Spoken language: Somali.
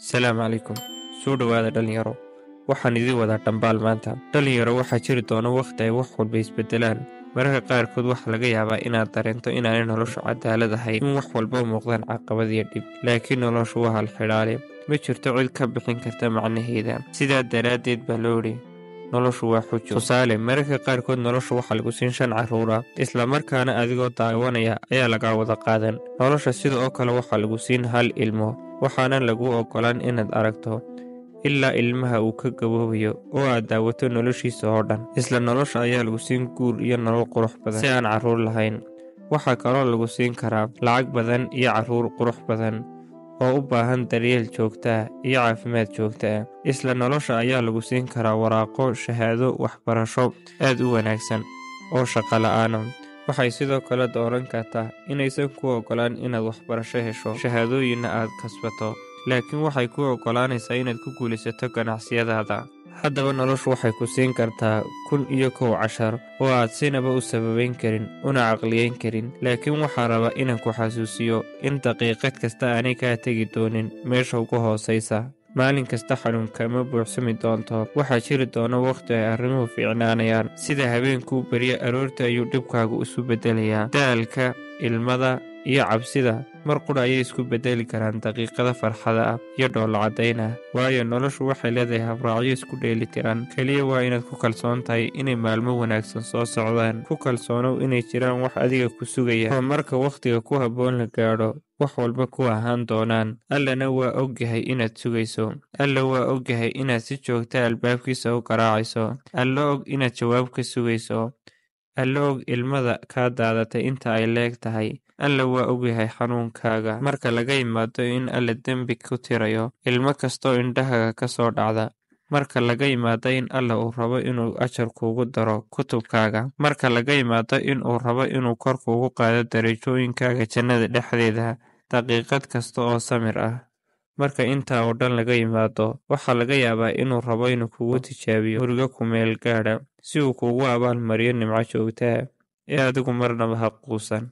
Salaamu calaykum. Soo dhawaada dhalinyaro. Waxaan idin wadaa dhambaal maanta. Dhalinyaro waxaa jiri doona waqti ay wax walba isbedelaan. Mararka qaarkood waxaa laga yaabaa inaad dareento inaanay noloshu cadaalad ahayn, in wax walba muuqdaan caqabad iyo dhib. Laakiin noloshu waa hal xidhaale. Ma jirto cid ka bixin karta macnaheeda. Sidaa daraaddeed baa loo yidhi noloshu waa xujo. Tusaale, mararka qaarkood noloshu waxaa lagu siin 5 carruur ah, isla markaana adigoo daawanaya ayaa laga wada qaadan. Nolosha sidoo kale waxaa lagu siin 1 ilmo, waxaana lagu ogolaan inaad aragto ilaa ilmaha uu ka gaboobayo oo aad daawato noloshiisa oo dhan. Isla nolosha ayaa lagu siin guur iyo nolol qurux badan si aan carruur lahayn. Waxaa kaloo lagu siin karaa lacag badan iyo carruur qurux badan oo u baahan daryeel joogto ah iyo caafimaad joogto ah. Isla nolosha ayaa lagu siin karaa waraaqo, shahaado, waxbarasho aad u wanaagsan oo shaqo la'aan. Waxay sidoo kale dooran kartaa inaysan ku ogolaan inaad waxbarasho hesho, shahaadooyinna aad kasbato, laakiin waxay ku ogolaanaysaa inaad ku guulaysato ganacsiyadaada. Haddaba noloshu waxay ku siin kartaa 1,001 cashar oo aad sinaba u sababayn karin, una caqliyeyn karin. Laakiin waxaa rabaa inaan ku xasuusiyo in daqiiqad kasta aanay kaa tegi doonin meesha ugu hoosaysa. Maalin kasta xanuunka ma buuxsami doonto. Waxaa jiri doona waqti ay arrimuhu fiicnaanayaan. Sida habeenkuu barya aroorta ayuu dhibkaagu isu bedelayaa. Daalka, ilmada iyo cabsida mar qura ayay isku bedeli karaan daqiiqada farxada ah iyo dhoolla caddayn ah. Waayo noloshu waxay leedahay habraacyo isku dheelitiran. Kaliya waa inaad ku kalsoon tahay inay maalmo wanaagsan soo socdaan. Ku kalsoonow inay jiraan wax adiga ku sugaya, oo marka waqtiga ku habboon la gaadho wax walba ku ahaan doonaan. Allana waa ogyahay inaad sugayso. Alla waa ogyahay inaad si joogta albaabkiisa u garaacayso. Alla og inaad jawaab ka sugayso. Alla og ilmada kaa daadatay inta ay leeg tahay. Alla waa ogyahay xanuunkaaga. Marka laga yimaado in Alla dembi ku tirayo ilmo kastoo indhahaaga ka soo dhacda. Marka laga yimaado in Alla uu rabo inuu ajar kuugu daro kutubkaaga. Marka laga yimaado in uu rabo inuu kor kuugu qaado darajooyinkaaga jannada dhexdeeda daqiiqad kasta oo samir ah. Marka intaa oo dhan laga yimaado, waxaa laga yaabaa inuu rabo inuu kugu tijaabiyo murugo ku meel gaadha si uu kugu abaalmariyo nimco joogto ah ee adigu marnaba ha quusan.